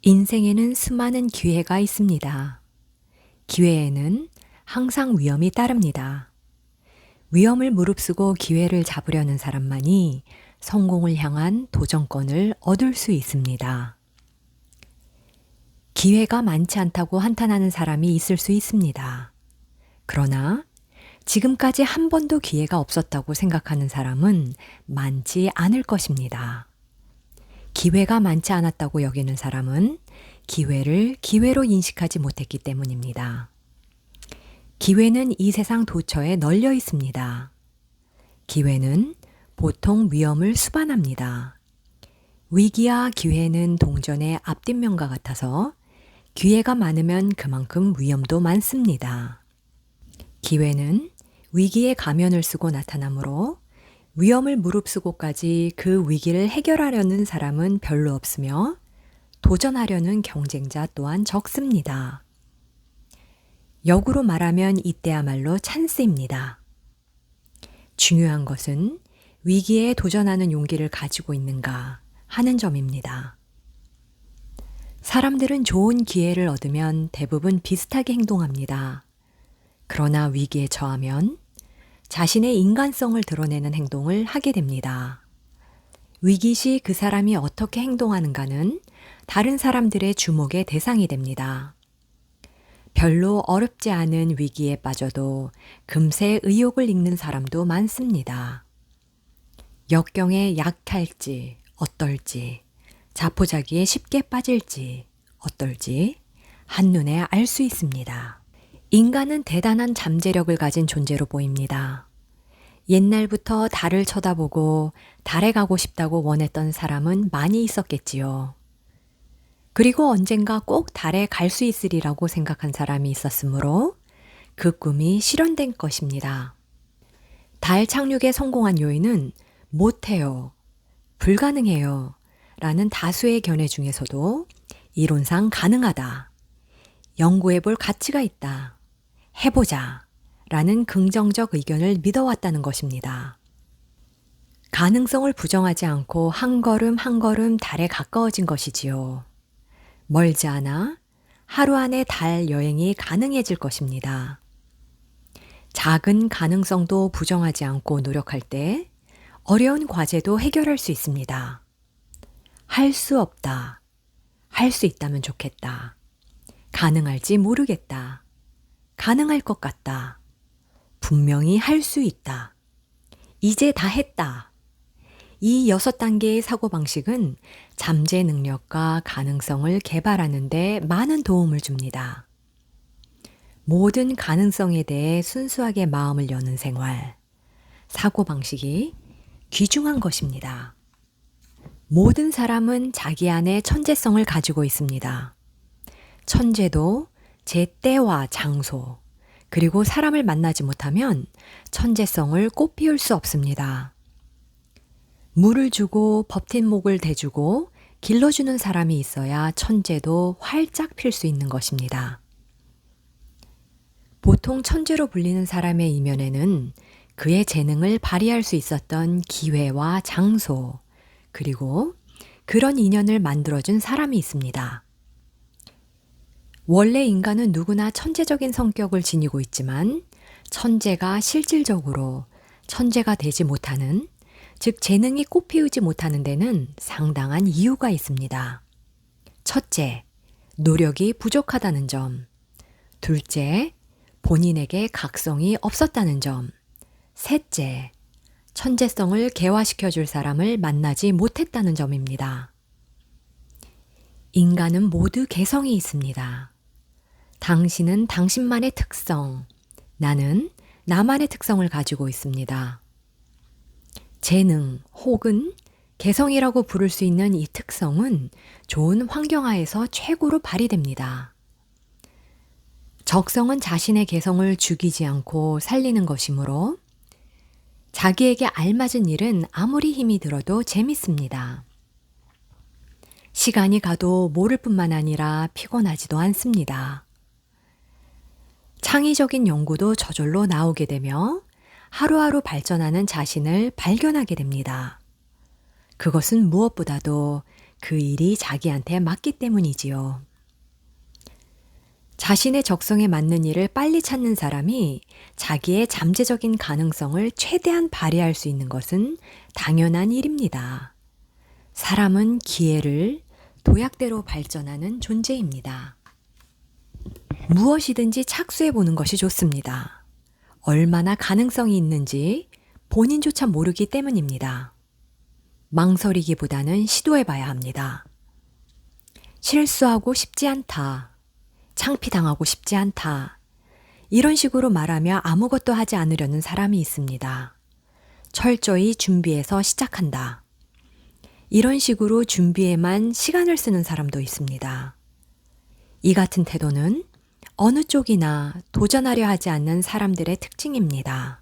인생에는 수많은 기회가 있습니다. 기회에는 항상 위험이 따릅니다. 위험을 무릅쓰고 기회를 잡으려는 사람만이 성공을 향한 도전권을 얻을 수 있습니다. 기회가 많지 않다고 한탄하는 사람이 있을 수 있습니다. 그러나 지금까지 한 번도 기회가 없었다고 생각하는 사람은 많지 않을 것입니다. 기회가 많지 않았다고 여기는 사람은 기회를 기회로 인식하지 못했기 때문입니다. 기회는 이 세상 도처에 널려 있습니다. 기회는 보통 위험을 수반합니다. 위기와 기회는 동전의 앞뒷면과 같아서 기회가 많으면 그만큼 위험도 많습니다. 기회는 위기의 가면을 쓰고 나타나므로 위험을 무릅쓰고까지 그 위기를 해결하려는 사람은 별로 없으며 도전하려는 경쟁자 또한 적습니다. 역으로 말하면 이때야말로 찬스입니다. 중요한 것은 위기에 도전하는 용기를 가지고 있는가 하는 점입니다. 사람들은 좋은 기회를 얻으면 대부분 비슷하게 행동합니다. 그러나 위기에 처하면 자신의 인간성을 드러내는 행동을 하게 됩니다. 위기 시 그 사람이 어떻게 행동하는가는 다른 사람들의 주목의 대상이 됩니다. 별로 어렵지 않은 위기에 빠져도 금세 의욕을 잃는 사람도 많습니다. 역경에 약할지 어떨지, 자포자기에 쉽게 빠질지 어떨지 한눈에 알 수 있습니다. 인간은 대단한 잠재력을 가진 존재로 보입니다. 옛날부터 달을 쳐다보고 달에 가고 싶다고 원했던 사람은 많이 있었겠지요. 그리고 언젠가 꼭 달에 갈 수 있으리라고 생각한 사람이 있었으므로 그 꿈이 실현된 것입니다. 달 착륙에 성공한 요인은 못해요, 불가능해요 라는 다수의 견해 중에서도 이론상 가능하다, 연구해 볼 가치가 있다, 해보자 라는 긍정적 의견을 믿어왔다는 것입니다. 가능성을 부정하지 않고 한 걸음 한 걸음 달에 가까워진 것이지요. 멀지 않아 하루 안에 달 여행이 가능해질 것입니다. 작은 가능성도 부정하지 않고 노력할 때 어려운 과제도 해결할 수 있습니다. 할 수 없다, 할 수 있다면 좋겠다, 가능할지 모르겠다, 가능할 것 같다, 분명히 할 수 있다, 이제 다 했다. 이 6단계의 사고방식은 잠재 능력과 가능성을 개발하는 데 많은 도움을 줍니다. 모든 가능성에 대해 순수하게 마음을 여는 생활, 사고방식이 귀중한 것입니다. 모든 사람은 자기 안에 천재성을 가지고 있습니다. 천재도 제 때와 장소, 그리고 사람을 만나지 못하면 천재성을 꽃피울 수 없습니다. 물을 주고 버팀목을 대주고 길러주는 사람이 있어야 천재도 활짝 필 수 있는 것입니다. 보통 천재로 불리는 사람의 이면에는 그의 재능을 발휘할 수 있었던 기회와 장소, 그리고 그런 인연을 만들어준 사람이 있습니다. 원래 인간은 누구나 천재적인 성격을 지니고 있지만 천재가 실질적으로 천재가 되지 못하는, 즉 재능이 꽃피우지 못하는 데는 상당한 이유가 있습니다. 첫째, 노력이 부족하다는 점. 둘째, 본인에게 각성이 없었다는 점. 셋째, 천재성을 개화시켜줄 사람을 만나지 못했다는 점입니다. 인간은 모두 개성이 있습니다. 당신은 당신만의 특성, 나는 나만의 특성을 가지고 있습니다. 재능 혹은 개성이라고 부를 수 있는 이 특성은 좋은 환경하에서 최고로 발휘됩니다. 적성은 자신의 개성을 죽이지 않고 살리는 것이므로 자기에게 알맞은 일은 아무리 힘이 들어도 재밌습니다. 시간이 가도 모를 뿐만 아니라 피곤하지도 않습니다. 창의적인 연구도 저절로 나오게 되며 하루하루 발전하는 자신을 발견하게 됩니다. 그것은 무엇보다도 그 일이 자기한테 맞기 때문이지요. 자신의 적성에 맞는 일을 빨리 찾는 사람이 자기의 잠재적인 가능성을 최대한 발휘할 수 있는 것은 당연한 일입니다. 사람은 기회를 도약대로 발전하는 존재입니다. 무엇이든지 착수해 보는 것이 좋습니다. 얼마나 가능성이 있는지 본인조차 모르기 때문입니다. 망설이기보다는 시도해 봐야 합니다. 실수하고 싶지 않다. 창피당하고 싶지 않다. 이런 식으로 말하며 아무것도 하지 않으려는 사람이 있습니다. 철저히 준비해서 시작한다. 이런 식으로 준비에만 시간을 쓰는 사람도 있습니다. 이 같은 태도는 어느 쪽이나 도전하려 하지 않는 사람들의 특징입니다.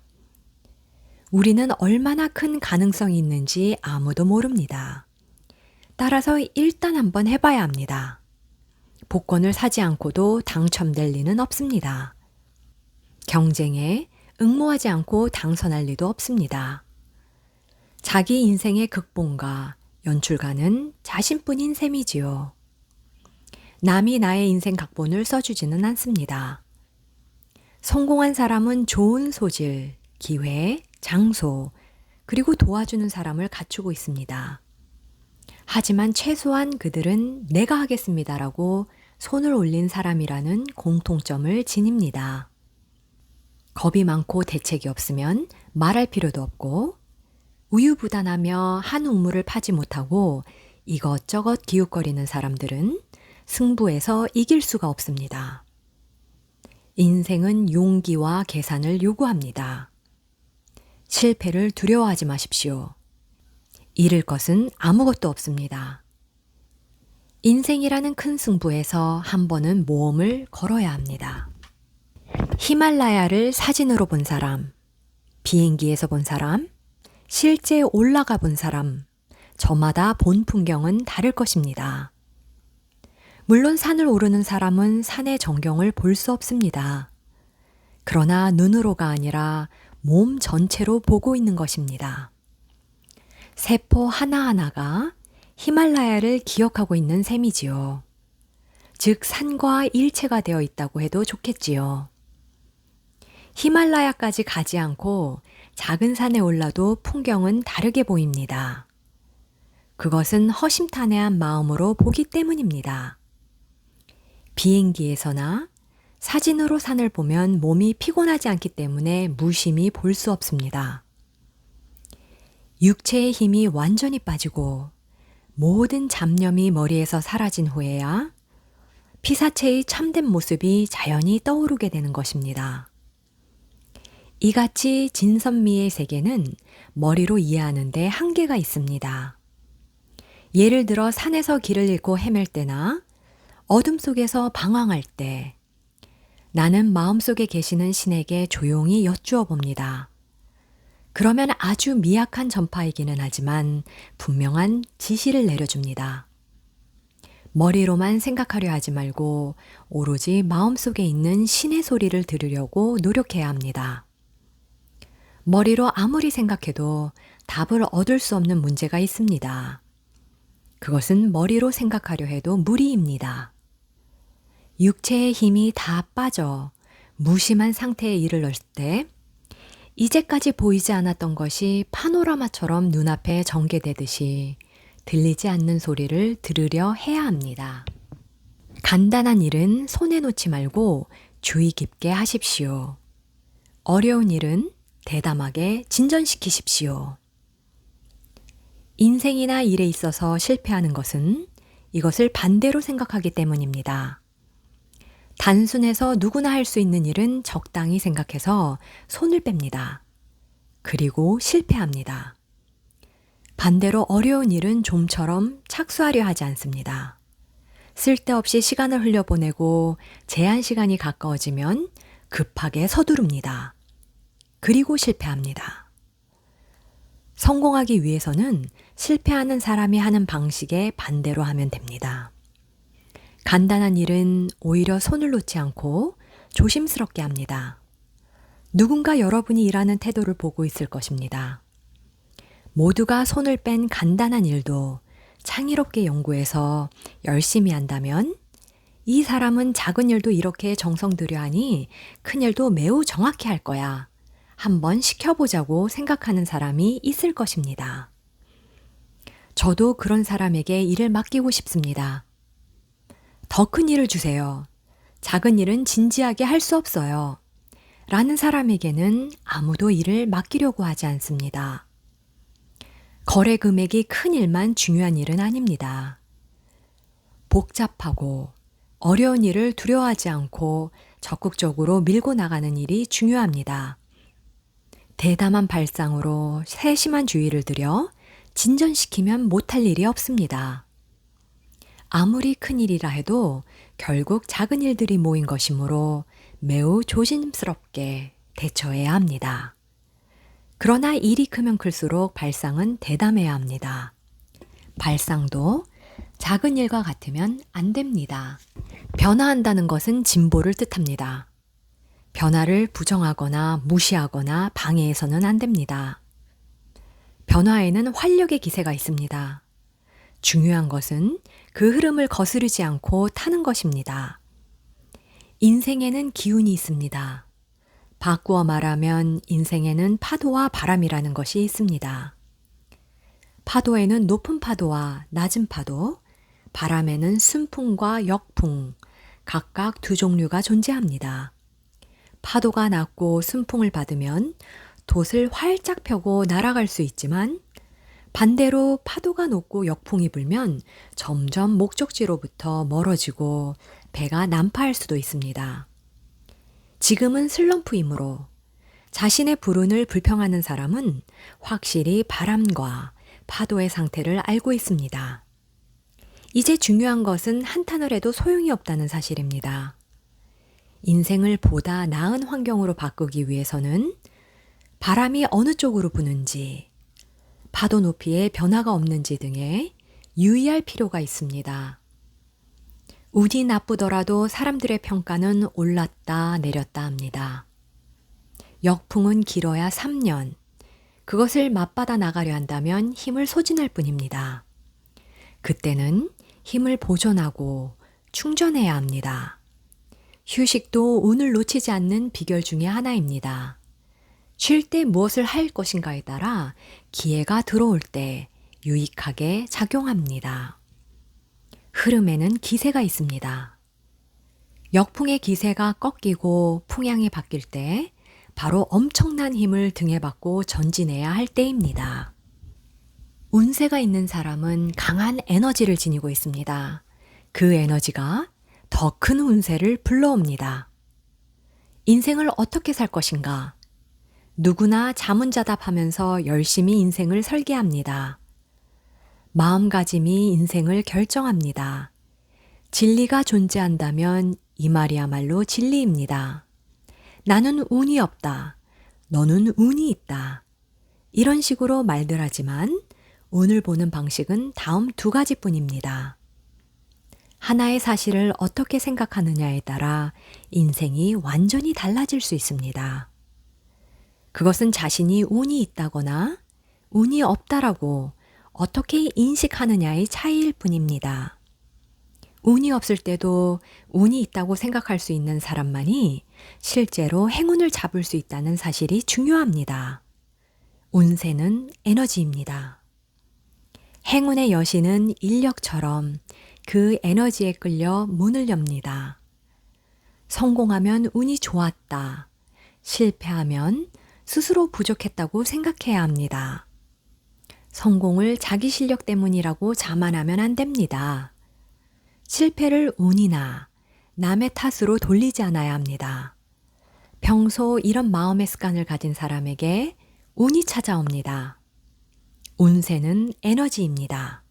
우리는 얼마나 큰 가능성이 있는지 아무도 모릅니다. 따라서 일단 한번 해봐야 합니다. 복권을 사지 않고도 당첨될 리는 없습니다. 경쟁에 응모하지 않고 당선할 리도 없습니다. 자기 인생의 극본가, 연출가는 자신뿐인 셈이지요. 남이 나의 인생 각본을 써주지는 않습니다. 성공한 사람은 좋은 소질, 기회, 장소, 그리고 도와주는 사람을 갖추고 있습니다. 하지만 최소한 그들은 내가 하겠습니다라고 손을 올린 사람이라는 공통점을 지닙니다. 겁이 많고 대책이 없으면 말할 필요도 없고, 우유부단하며 한 우물을 파지 못하고 이것저것 기웃거리는 사람들은 승부에서 이길 수가 없습니다. 인생은 용기와 계산을 요구합니다. 실패를 두려워하지 마십시오. 잃을 것은 아무것도 없습니다. 인생이라는 큰 승부에서 한 번은 모험을 걸어야 합니다. 히말라야를 사진으로 본 사람, 비행기에서 본 사람, 실제 올라가 본 사람, 저마다 본 풍경은 다를 것입니다. 물론 산을 오르는 사람은 산의 전경을 볼 수 없습니다. 그러나 눈으로가 아니라 몸 전체로 보고 있는 것입니다. 세포 하나하나가 히말라야를 기억하고 있는 셈이지요. 즉 산과 일체가 되어 있다고 해도 좋겠지요. 히말라야까지 가지 않고 작은 산에 올라도 풍경은 다르게 보입니다. 그것은 허심탄회한 마음으로 보기 때문입니다. 비행기에서나 사진으로 산을 보면 몸이 피곤하지 않기 때문에 무심히 볼 수 없습니다. 육체의 힘이 완전히 빠지고 모든 잡념이 머리에서 사라진 후에야 피사체의 참된 모습이 자연히 떠오르게 되는 것입니다. 이같이 진선미의 세계는 머리로 이해하는 데 한계가 있습니다. 예를 들어 산에서 길을 잃고 헤맬 때나 어둠 속에서 방황할 때 나는 마음속에 계시는 신에게 조용히 여쭈어 봅니다. 그러면 아주 미약한 전파이기는 하지만 분명한 지시를 내려줍니다. 머리로만 생각하려 하지 말고 오로지 마음속에 있는 신의 소리를 들으려고 노력해야 합니다. 머리로 아무리 생각해도 답을 얻을 수 없는 문제가 있습니다. 그것은 머리로 생각하려 해도 무리입니다. 육체의 힘이 다 빠져 무심한 상태에 이르렀을 때 이제까지 보이지 않았던 것이 파노라마처럼 눈앞에 전개되듯이 들리지 않는 소리를 들으려 해야 합니다. 간단한 일은 손에 놓지 말고 주의 깊게 하십시오. 어려운 일은 대담하게 진전시키십시오. 인생이나 일에 있어서 실패하는 것은 이것을 반대로 생각하기 때문입니다. 단순해서 누구나 할 수 있는 일은 적당히 생각해서 손을 뺍니다. 그리고 실패합니다. 반대로 어려운 일은 좀처럼 착수하려 하지 않습니다. 쓸데없이 시간을 흘려보내고 제한 시간이 가까워지면 급하게 서두릅니다. 그리고 실패합니다. 성공하기 위해서는 실패하는 사람이 하는 방식에 반대로 하면 됩니다. 간단한 일은 오히려 손을 놓지 않고 조심스럽게 합니다. 누군가 여러분이 일하는 태도를 보고 있을 것입니다. 모두가 손을 뺀 간단한 일도 창의롭게 연구해서 열심히 한다면 이 사람은 작은 일도 이렇게 정성 들여 하니 큰 일도 매우 정확히 할 거야. 한번 시켜보자고 생각하는 사람이 있을 것입니다. 저도 그런 사람에게 일을 맡기고 싶습니다. 더 큰 일을 주세요. 작은 일은 진지하게 할 수 없어요. 라는 사람에게는 아무도 일을 맡기려고 하지 않습니다. 거래 금액이 큰 일만 중요한 일은 아닙니다. 복잡하고 어려운 일을 두려워하지 않고 적극적으로 밀고 나가는 일이 중요합니다. 대담한 발상으로 세심한 주의를 들여 진전시키면 못할 일이 없습니다. 아무리 큰 일이라 해도 결국 작은 일들이 모인 것이므로 매우 조심스럽게 대처해야 합니다. 그러나 일이 크면 클수록 발상은 대담해야 합니다. 발상도 작은 일과 같으면 안 됩니다. 변화한다는 것은 진보를 뜻합니다. 변화를 부정하거나 무시하거나 방해해서는 안 됩니다. 변화에는 활력의 기세가 있습니다. 중요한 것은 그 흐름을 거스르지 않고 타는 것입니다. 인생에는 기운이 있습니다. 바꾸어 말하면 인생에는 파도와 바람이라는 것이 있습니다. 파도에는 높은 파도와 낮은 파도, 바람에는 순풍과 역풍, 각각 두 종류가 존재합니다. 파도가 낮고 순풍을 받으면 돛을 활짝 펴고 날아갈 수 있지만 반대로 파도가 높고 역풍이 불면 점점 목적지로부터 멀어지고 배가 난파할 수도 있습니다. 지금은 슬럼프이므로 자신의 불운을 불평하는 사람은 확실히 바람과 파도의 상태를 알고 있습니다. 이제 중요한 것은 한탄을 해도 소용이 없다는 사실입니다. 인생을 보다 나은 환경으로 바꾸기 위해서는 바람이 어느 쪽으로 부는지, 파도 높이에 변화가 없는지 등에 유의할 필요가 있습니다. 운이 나쁘더라도 사람들의 평가는 올랐다 내렸다 합니다. 역풍은 길어야 3년. 그것을 맞받아 나가려 한다면 힘을 소진할 뿐입니다. 그때는 힘을 보존하고 충전해야 합니다. 휴식도 운을 놓치지 않는 비결 중에 하나입니다. 쉴 때 무엇을 할 것인가에 따라 기회가 들어올 때 유익하게 작용합니다. 흐름에는 기세가 있습니다. 역풍의 기세가 꺾이고 풍향이 바뀔 때 바로 엄청난 힘을 등에 받고 전진해야 할 때입니다. 운세가 있는 사람은 강한 에너지를 지니고 있습니다. 그 에너지가 더 큰 운세를 불러옵니다. 인생을 어떻게 살 것인가? 누구나 자문자답하면서 열심히 인생을 설계합니다. 마음가짐이 인생을 결정합니다. 진리가 존재한다면 이 말이야말로 진리입니다. 나는 운이 없다. 너는 운이 있다. 이런 식으로 말들 하지만 운을 보는 방식은 다음 두 가지뿐입니다. 하나의 사실을 어떻게 생각하느냐에 따라 인생이 완전히 달라질 수 있습니다. 그것은 자신이 운이 있다거나 운이 없다라고 어떻게 인식하느냐의 차이일 뿐입니다. 운이 없을 때도 운이 있다고 생각할 수 있는 사람만이 실제로 행운을 잡을 수 있다는 사실이 중요합니다. 운세는 에너지입니다. 행운의 여신은 인력처럼 그 에너지에 끌려 문을 엽니다. 성공하면 운이 좋았다. 실패하면 스스로 부족했다고 생각해야 합니다. 성공을 자기 실력 때문이라고 자만하면 안 됩니다. 실패를 운이나 남의 탓으로 돌리지 않아야 합니다. 평소 이런 마음의 습관을 가진 사람에게 운이 찾아옵니다. 운세는 에너지입니다.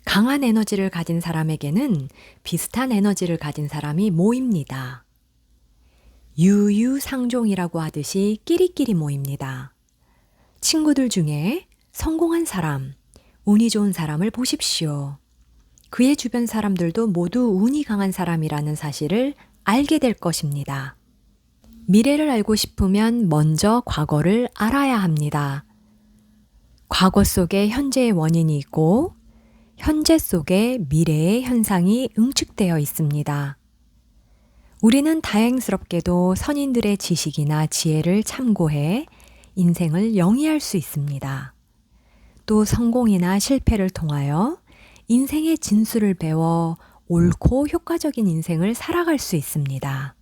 강한 에너지를 가진 사람에게는 비슷한 에너지를 가진 사람이 모입니다. 유유상종이라고 하듯이 끼리끼리 모입니다. 친구들 중에 성공한 사람, 운이 좋은 사람을 보십시오. 그의 주변 사람들도 모두 운이 강한 사람이라는 사실을 알게 될 것입니다. 미래를 알고 싶으면 먼저 과거를 알아야 합니다. 과거 속에 현재의 원인이 있고 현재 속에 미래의 현상이 응축되어 있습니다. 우리는 다행스럽게도 선인들의 지식이나 지혜를 참고해 인생을 영위할 수 있습니다. 또 성공이나 실패를 통하여 인생의 진수를 배워 옳고 효과적인 인생을 살아갈 수 있습니다.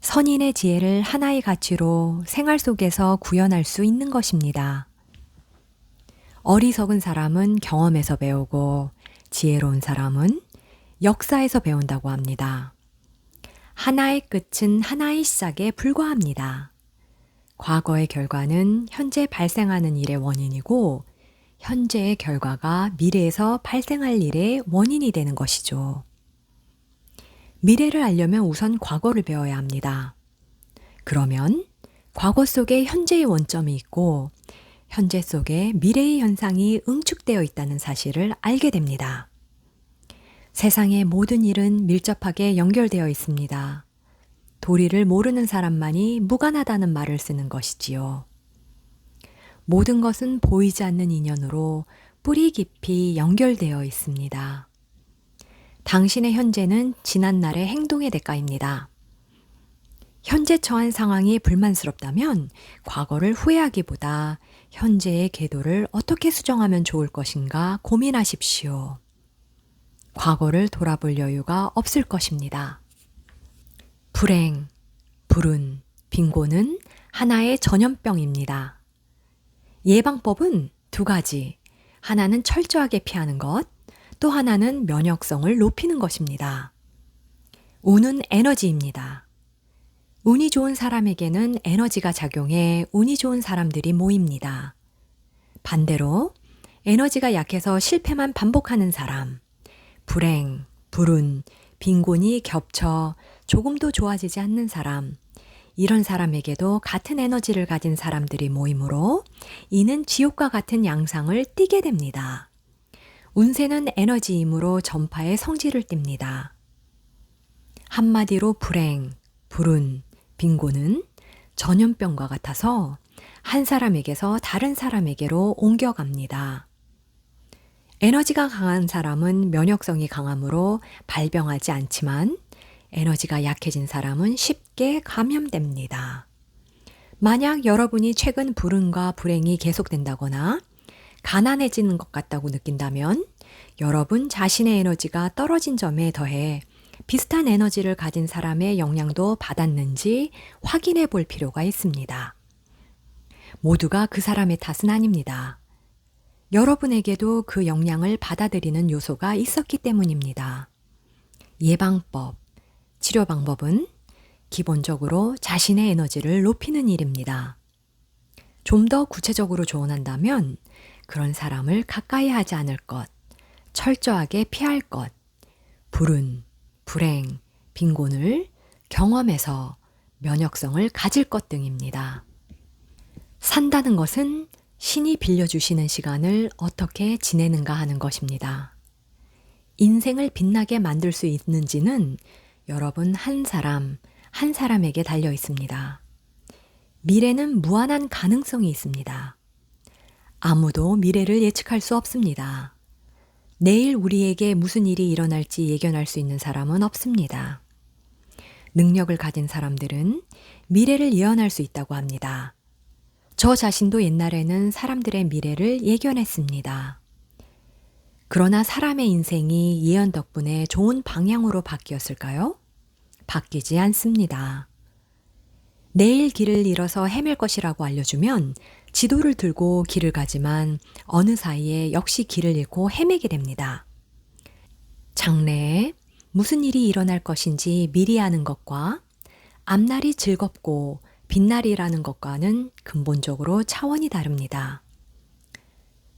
선인의 지혜를 하나의 가치로 생활 속에서 구현할 수 있는 것입니다. 어리석은 사람은 경험에서 배우고 지혜로운 사람은 역사에서 배운다고 합니다. 하나의 끝은 하나의 시작에 불과합니다. 과거의 결과는 현재 발생하는 일의 원인이고 현재의 결과가 미래에서 발생할 일의 원인이 되는 것이죠. 미래를 알려면 우선 과거를 배워야 합니다. 그러면 과거 속에 현재의 원점이 있고 현재 속에 미래의 현상이 응축되어 있다는 사실을 알게 됩니다. 세상의 모든 일은 밀접하게 연결되어 있습니다. 도리를 모르는 사람만이 무관하다는 말을 쓰는 것이지요. 모든 것은 보이지 않는 인연으로 뿌리 깊이 연결되어 있습니다. 당신의 현재는 지난날의 행동의 대가입니다. 현재 처한 상황이 불만스럽다면 과거를 후회하기보다 현재의 궤도를 어떻게 수정하면 좋을 것인가 고민하십시오. 과거를 돌아볼 여유가 없을 것입니다. 불행, 불운, 빈곤은 하나의 전염병입니다. 예방법은 두 가지. 하나는 철저하게 피하는 것, 또 하나는 면역성을 높이는 것입니다. 운은 에너지입니다. 운이 좋은 사람에게는 에너지가 작용해 운이 좋은 사람들이 모입니다. 반대로 에너지가 약해서 실패만 반복하는 사람, 불행, 불운, 빈곤이 겹쳐 조금도 좋아지지 않는 사람, 이런 사람에게도 같은 에너지를 가진 사람들이 모이므로 이는 지옥과 같은 양상을 띠게 됩니다. 운세는 에너지이므로 전파의 성질을 띱니다. 한마디로 불행, 불운, 빈곤은 전염병과 같아서 한 사람에게서 다른 사람에게로 옮겨갑니다. 에너지가 강한 사람은 면역성이 강하므로 발병하지 않지만 에너지가 약해진 사람은 쉽게 감염됩니다. 만약 여러분이 최근 불운과 불행이 계속된다거나 가난해지는 것 같다고 느낀다면 여러분 자신의 에너지가 떨어진 점에 더해 비슷한 에너지를 가진 사람의 영향도 받았는지 확인해 볼 필요가 있습니다. 모두가 그 사람의 탓은 아닙니다. 여러분에게도 그 영향을 받아들이는 요소가 있었기 때문입니다. 예방법, 치료 방법은 기본적으로 자신의 에너지를 높이는 일입니다. 좀 더 구체적으로 조언한다면 그런 사람을 가까이 하지 않을 것, 철저하게 피할 것, 불운, 불행, 빈곤을 경험해서 면역성을 가질 것 등입니다. 산다는 것은 신이 빌려주시는 시간을 어떻게 지내는가 하는 것입니다. 인생을 빛나게 만들 수 있는지는 여러분 한 사람, 한 사람에게 달려 있습니다. 미래는 무한한 가능성이 있습니다. 아무도 미래를 예측할 수 없습니다. 내일 우리에게 무슨 일이 일어날지 예견할 수 있는 사람은 없습니다. 능력을 가진 사람들은 미래를 예언할 수 있다고 합니다. 저 자신도 옛날에는 사람들의 미래를 예견했습니다. 그러나 사람의 인생이 예언 덕분에 좋은 방향으로 바뀌었을까요? 바뀌지 않습니다. 내일 길을 잃어서 헤맬 것이라고 알려주면 지도를 들고 길을 가지만 어느 사이에 역시 길을 잃고 헤매게 됩니다. 장래에 무슨 일이 일어날 것인지 미리 아는 것과 앞날이 즐겁고 빛날이라는 것과는 근본적으로 차원이 다릅니다.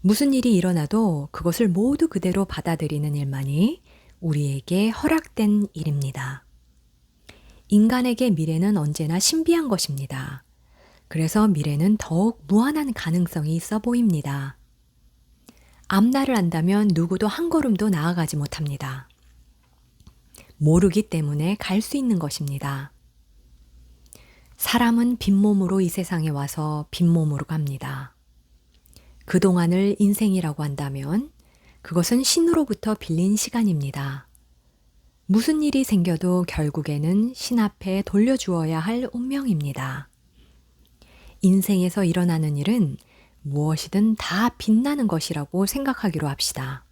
무슨 일이 일어나도 그것을 모두 그대로 받아들이는 일만이 우리에게 허락된 일입니다. 인간에게 미래는 언제나 신비한 것입니다. 그래서 미래는 더욱 무한한 가능성이 있어 보입니다. 앞날을 안다면 누구도 한 걸음도 나아가지 못합니다. 모르기 때문에 갈 수 있는 것입니다. 사람은 빈몸으로 이 세상에 와서 빈몸으로 갑니다. 그동안을 인생이라고 한다면 그것은 신으로부터 빌린 시간입니다. 무슨 일이 생겨도 결국에는 신 앞에 돌려주어야 할 운명입니다. 인생에서 일어나는 일은 무엇이든 다 빛나는 것이라고 생각하기로 합시다.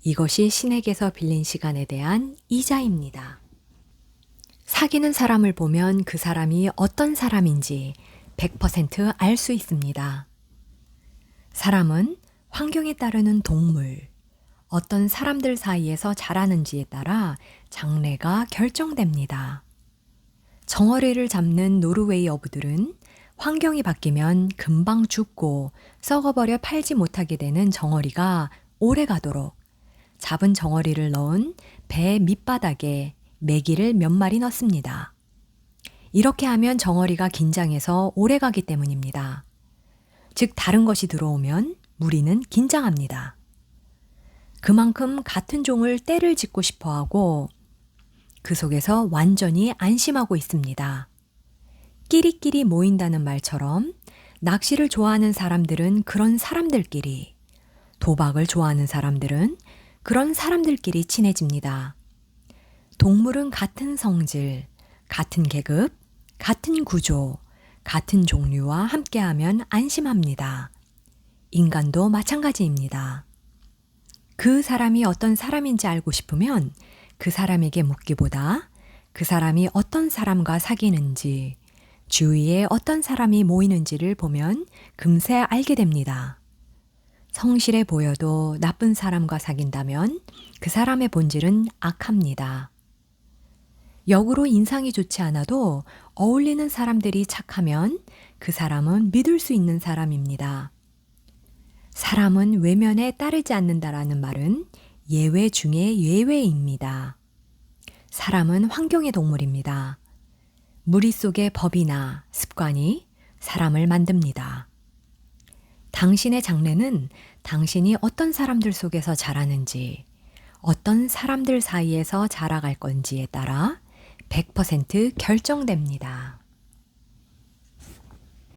이것이 신에게서 빌린 시간에 대한 이자입니다. 사귀는 사람을 보면 그 사람이 어떤 사람인지 100% 알 수 있습니다. 사람은 환경에 따르는 동물, 어떤 사람들 사이에서 자라는지에 따라 장래가 결정됩니다. 정어리를 잡는 노르웨이 어부들은 환경이 바뀌면 금방 죽고 썩어버려 팔지 못하게 되는 정어리가 오래 가도록 잡은 정어리를 넣은 배 밑바닥에 메기를 몇 마리 넣습니다. 이렇게 하면 정어리가 긴장해서 오래 가기 때문입니다. 즉 다른 것이 들어오면 무리는 긴장합니다. 그만큼 같은 종을 떼를 짓고 싶어 하고 그 속에서 완전히 안심하고 있습니다. 끼리끼리 모인다는 말처럼 낚시를 좋아하는 사람들은 그런 사람들끼리, 도박을 좋아하는 사람들은 그런 사람들끼리 친해집니다. 동물은 같은 성질, 같은 계급, 같은 구조, 같은 종류와 함께하면 안심합니다. 인간도 마찬가지입니다. 그 사람이 어떤 사람인지 알고 싶으면 그 사람에게 묻기보다 그 사람이 어떤 사람과 사귀는지, 주위에 어떤 사람이 모이는지를 보면 금세 알게 됩니다. 성실해 보여도 나쁜 사람과 사귄다면 그 사람의 본질은 악합니다. 역으로 인상이 좋지 않아도 어울리는 사람들이 착하면 그 사람은 믿을 수 있는 사람입니다. 사람은 외면에 따르지 않는다라는 말은 예외 중에 예외입니다. 사람은 환경의 동물입니다. 무리 속의 법이나 습관이 사람을 만듭니다. 당신의 장래는 당신이 어떤 사람들 속에서 자라는지, 어떤 사람들 사이에서 자라갈 건지에 따라 100% 결정됩니다.